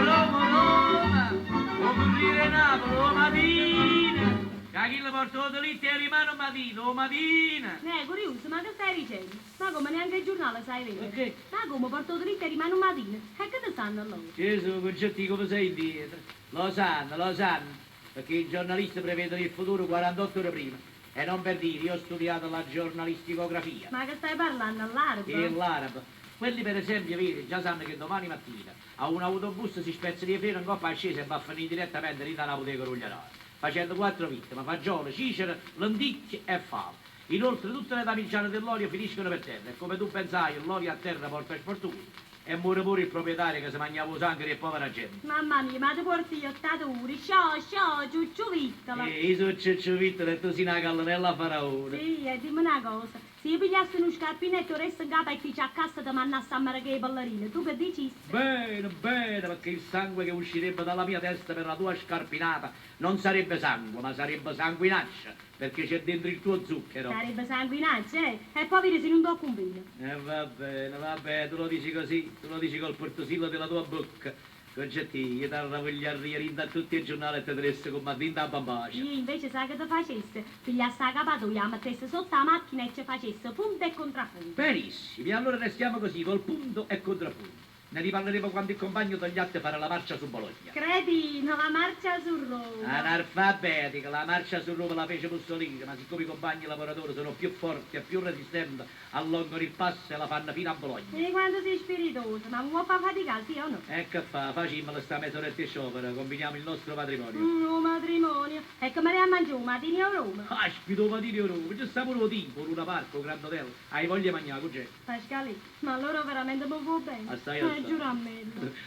Roma, o corriere Napoli, o Matina. Che porto delitti e rimane Matina, o Matina. Curioso, ma che stai dicendo? Ma come neanche il giornale sai vedere? Perché? Ma come porto dritto e rimane Matina? E che ne sanno allora? Gesù, concetti come sei indietro. Lo sanno, perché i giornalisti prevedono il futuro 48 ore prima. E non per dire, io ho studiato la giornalisticografia. Ma che stai parlando all'arabo? E l'arabo. Quelli per esempio, vedi, già sanno che domani mattina a un autobus si spezza di freno in coppa accesa e va a finire direttamente lì dalla bottega Rugliarone, facendo 4 vittime, fagiolo, cicere, lenticchie e fave. Inoltre tutte le damiggiane dell'olio finiscono per terra e come tu pensai l'olio a terra porta sfortuna. E muore pure il proprietario che si mangiava sangue e povera gente. Mamma mia, ma ti porti io staturi, sciò, ciucciuvittola. E su ciucciuvittola e tu sei una gallinella faraone. Sì, e dimmi una cosa, se io pigliassi uno scarpinetto resto in capo e ti a cassa ti mannasse a maragare le ballerine, tu che dici? Bene, perché il sangue che uscirebbe dalla mia testa per la tua scarpinata non sarebbe sangue, ma sarebbe sanguinaccia, perché c'è dentro il tuo zucchero. Sarebbe sanguinaccia, eh? E poi vedi se non do convino. Va bene, tu lo dici così, tu lo dici col portosillo della tua bocca. Concetti, io ti voglio rinda a tutti i giornali e ti diresti con Matinta a bambacia. Io invece sai che ti facesse? Pigliassi la capatoia, mettesse sotto la macchina e ci facesse punto e contrappunto. Benissimo, e allora restiamo così, col punto e contrappunto. Ne riparleremo quando il compagno Togliatti farà la marcia su Bologna. Cretino, la marcia su Roma. Analfabetica, la marcia su Roma la fece Mussolini, ma siccome i compagni lavoratori sono più forti e più resistenti, allungano il passo e la fanno fino a Bologna. E quando sei spiritoso, ma vuoi fa faticare, sì o no? E che fa? Facciamo sta mezz'oretta di sciopero, combiniamo il nostro patrimonio. Un matrimonio. E come ne mangiamo un mattino a Roma? Aspito, matino Roma, c'è sta pure tipo, una parco, un grande hotel. Hai voglia di mangiare, c'è? Pascali, ma allora veramente mi vuoi bene? Stai Giuro a me.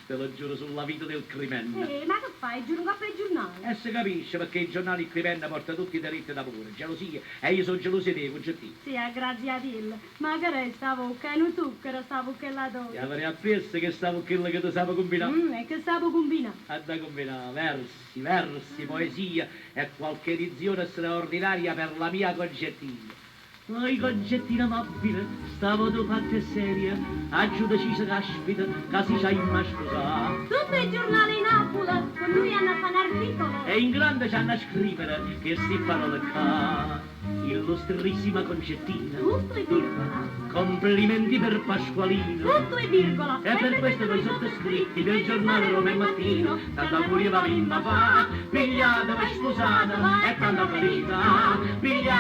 Te lo giuro sulla vita del crimine. Ma che fai? Giuro un capo ai giornali. E si capisce perché i giornali il crimine porta tutti i delitti d'amore, gelosia. E io sono geloso di te, concettino. Sì, grazie a Dio. Ma che resta bocca? E non zucchero sta bocca la E tua. avrei appreso che stavo quello che tu sapevi combinare. E che stavo combinando? A da combinare versi, poesia e qualche edizione straordinaria per la mia concettina. Oi concettina amabile, stavo tu fatta seria, aggiudaci se caspita, che si c'ha in scusa. Tutti i giornali in Napoli, con lui hanno fatto un articolo. E in grande c'hanno a scrivere che sti parole qua, illustrissima concettina. Tutto e virgola. Complimenti per Pasqualino. Tutto e virgola. E per questo noi sottoscritti del giornale Roma e Mattino, tanta curia va vinta fa, pigliata e sposata e tanta felicità, pigliata